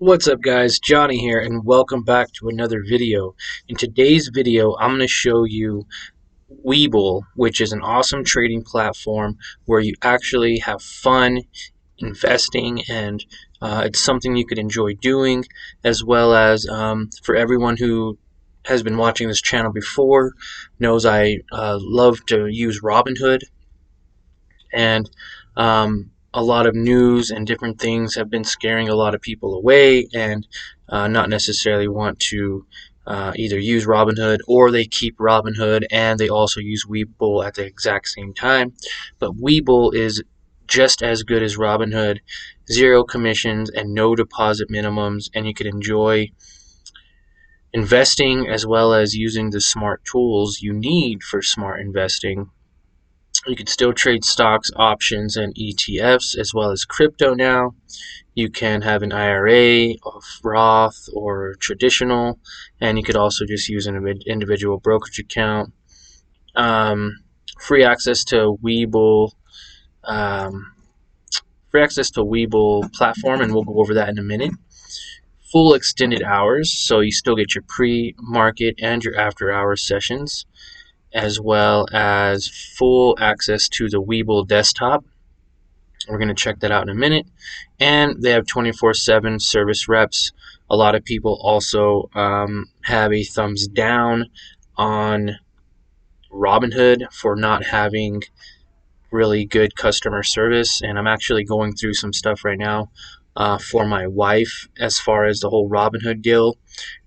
What's up guys, Johnny here and welcome back to another video. In today's video I'm going to show you Webull, which is an awesome trading platform where you actually have fun investing and it's something you could enjoy doing, as well as for everyone who has been watching this channel before knows I love to use Robinhood, and a lot of news and different things have been scaring a lot of people away and not necessarily want to either use Robinhood, or they keep Robinhood and they also use Webull at the exact same time. But Webull is just as good as Robinhood, zero commissions and no deposit minimums, and you can enjoy investing as well as using the smart tools you need for smart investing. You can still trade stocks, options, and ETFs, as well as crypto now. You can have an IRA, a Roth, or traditional, and you could also just use an individual brokerage account. Free access to Webull, platform, and we'll go over that in a minute. Full extended hours, so you still get your pre-market and your after-hours sessions, as well as full access to the Webull desktop. We're going to check that out in a minute. And they have 24/7 service reps. A lot of people also have a thumbs down on Robinhood for not having really good customer service, and I'm actually going through some stuff right now for my wife as far as the whole Robinhood deal,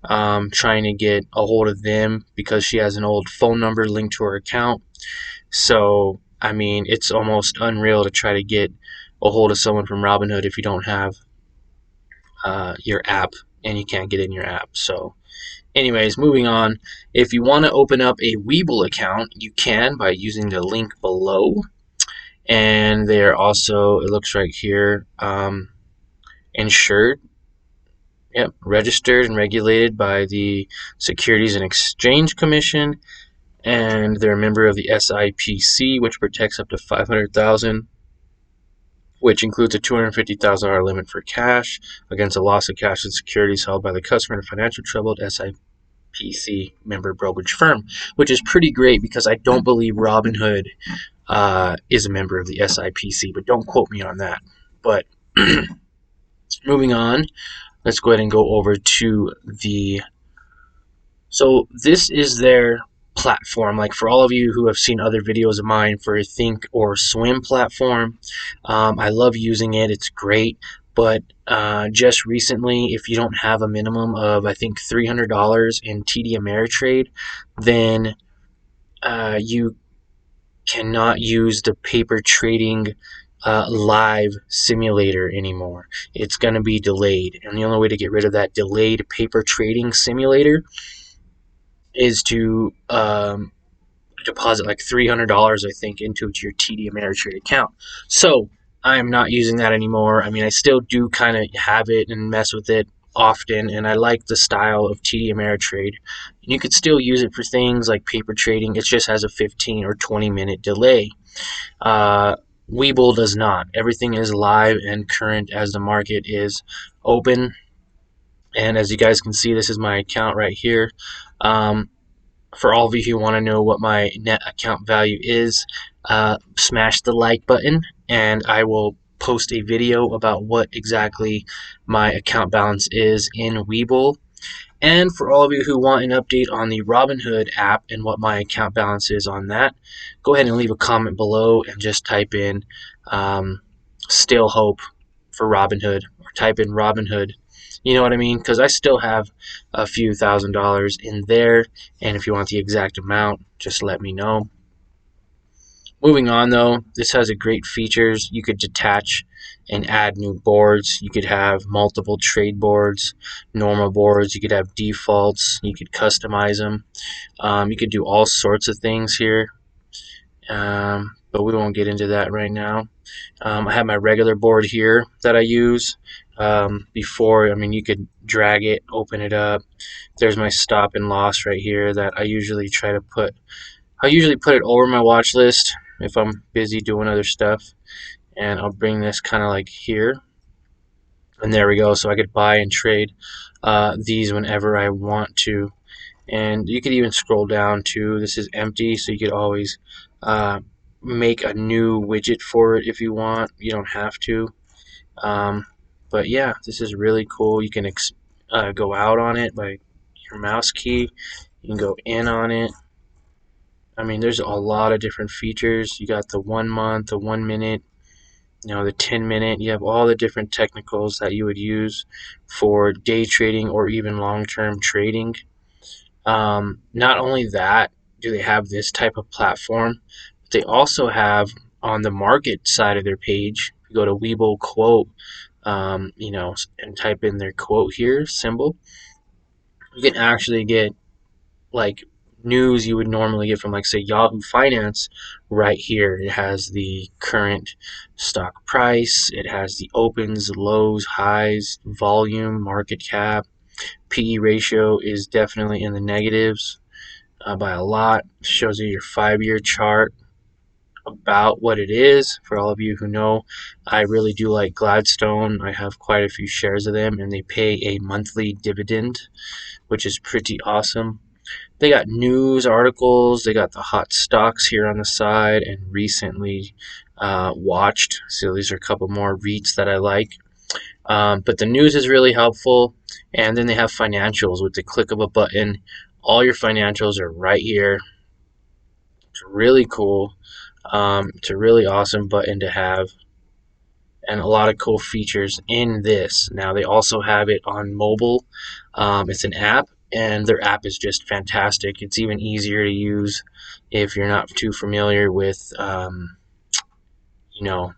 trying to get a hold of them because she has an old phone number linked to her account. So I mean, it's almost unreal to try to get a hold of someone from Robinhood if you don't have your app and you can't get in your app. So anyways, moving on. If you want to open up a Webull account, you can by using the link below. And they're also, it looks right here, insured, registered and regulated by the Securities and Exchange Commission, and they're a member of the SIPC, which protects up to $500,000, which includes a $250,000 limit for cash against the loss of cash and securities held by the customer in financial trouble at SIPC member brokerage firm, which is pretty great because I don't believe Robinhood is a member of the SIPC, but don't quote me on that. But moving on, let's go ahead and go over to so this is their platform. Like, for all of you who have seen other videos of mine for a Think or Swim platform, I love using it. It's great. But just recently, if you don't have a minimum of, I think, $300 in TD Ameritrade, then you cannot use the paper trading live simulator anymore. It's going to be delayed, and the only way to get rid of that delayed paper trading simulator is to deposit like $300, I think, into your TD Ameritrade account. So I'm not using that anymore. I mean, I still do kind of have it and mess with it often, and I like the style of TD Ameritrade. You could still use it for things like paper trading. It just has a 15 or 20 minute delay. Webull does not. Everything is live and current as the market is open. And as you guys can see, this is my account right here. For all of you who want to know what my net account value is, smash the like button, and I will post a video about what exactly my account balance is in Webull. And for all of you who want an update on the Robinhood app and what my account balance is on that, go ahead and leave a comment below and just type in still hope for Robinhood, or type in Robinhood. You know what I mean? Because I still have a few $1,000s in there, and if you want the exact amount, just let me know. Moving on, though, this has a great features. You could detach and add new boards. You could have multiple trade boards, normal boards. You could have defaults. You could customize them. You could do all sorts of things here, but we won't get into that right now. I have my regular board here that I use. Before, I mean, you could drag it, open it up. There's my stop and loss right here that I usually try to put. I'll usually put it over my watch list if I'm busy doing other stuff, and I'll bring this kind of like here. And there we go. So I could buy and trade these whenever I want to. And you could even scroll down to, this is empty, so you could always make a new widget for it if you want. You don't have to. But yeah, this is really cool. You can go out on it by your mouse key. You can go in on it. I mean, there's a lot of different features. You got the 1 month, the 1 minute, the 10-minute. You have all the different technicals that you would use for day trading or even long-term trading. Not only that, do they have this type of platform, but they also have on the market side of their page, if you go to Webull quote, and type in their quote here, symbol, you can actually get like news you would normally get from, like, say, Yahoo Finance. Right here it has the current stock price, it has the opens, lows, highs, volume, market cap. PE ratio is definitely in the negatives by a lot. Shows you your 5-year chart about what it is. For all of you who know, I really do like Gladstone. I have quite a few shares of them, and they pay a monthly dividend, which is pretty awesome. They got news articles, they got the hot stocks here on the side, and recently watched. So these are a couple more REITs that I like. But the news is really helpful. And then they have financials with the click of a button. All your financials are right here. It's really cool. It's a really awesome button to have, and a lot of cool features in this. Now they also have it on mobile. It's an app, and their app is just fantastic. It's even easier to use if you're not too familiar with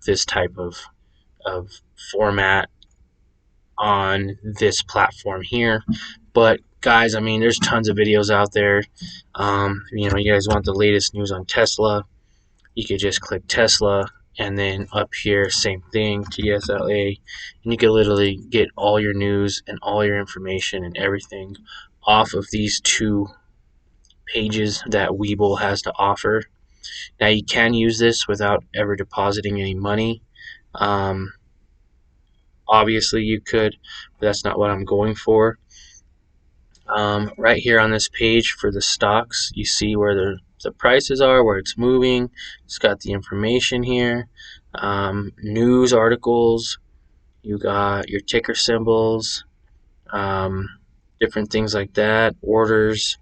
this type of format on this platform here. But guys, I mean, there's tons of videos out there. You guys want the latest news on Tesla, you could just click Tesla, and then up here, same thing, TSLA, and you can literally get all your news and all your information and everything off of these two pages that Webull has to offer. Now, you can use this without ever depositing any money. Obviously, you could, but that's not what I'm going for. Right here on this page for the stocks, you see where the prices are, where it's moving. It's got the information here, news articles, you got your ticker symbols, different things like that, orders,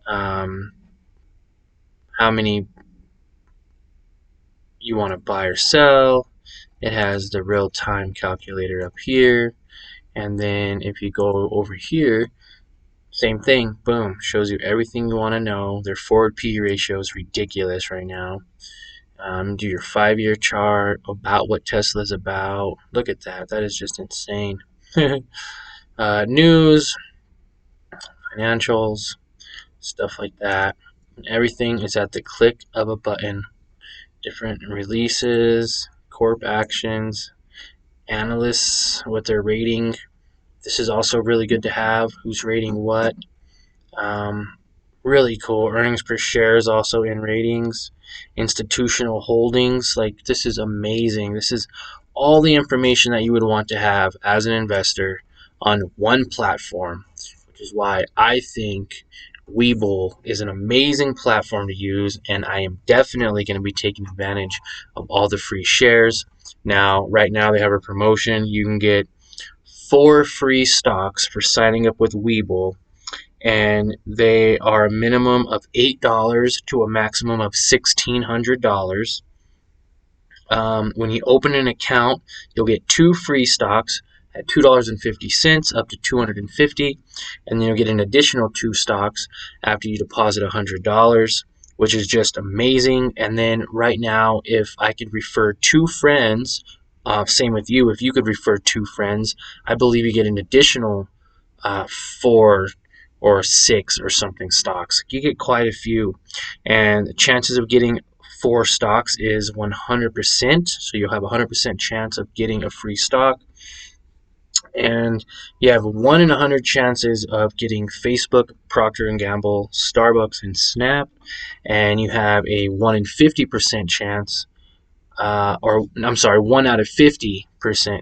how many you want to buy or sell. It has the real-time calculator up here, and then if you go over here, same thing, boom, shows you everything you want to know. Their forward PE ratio is ridiculous right now. Do your 5-year chart about what Tesla's about. Look at that. That is just insane. News, financials, stuff like that. And everything is at the click of a button. Different releases, corp actions, analysts, what they're rating. This is also really good to have. Who's rating what? Really cool. Earnings per share is also in ratings. Institutional holdings. Like, this is amazing. This is all the information that you would want to have as an investor on one platform, which is why I think Webull is an amazing platform to use, and I am definitely going to be taking advantage of all the free shares. Now, right now they have a promotion. You can get 4 free stocks for signing up with Webull, and they are a minimum of $8 to a maximum of $1,600. When you open an account, you'll get 2 free stocks at $2.50 up to $250, and then you'll get an additional 2 stocks after you deposit $100, which is just amazing. And then right now, if I could refer 2 friends, same with you, if you could refer 2 friends, I believe you get an additional 4 or 6 or something stocks. You get quite a few, and the chances of getting 4 stocks is 100%, so you'll have a 100% chance of getting a free stock. And you have 1 in 100 chances of getting Facebook, Procter & Gamble, Starbucks, and Snap, and you have a 1 in 50% chance or I'm sorry, 1 out of 50%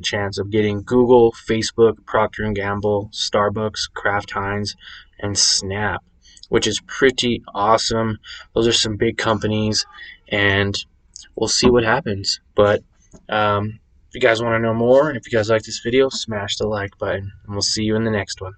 chance of getting Google, Facebook, Procter and Gamble, Starbucks, Kraft Heinz, and Snap, which is pretty awesome. Those are some big companies, and we'll see what happens. But if you guys want to know more, and if you guys like this video, smash the like button, and we'll see you in the next one.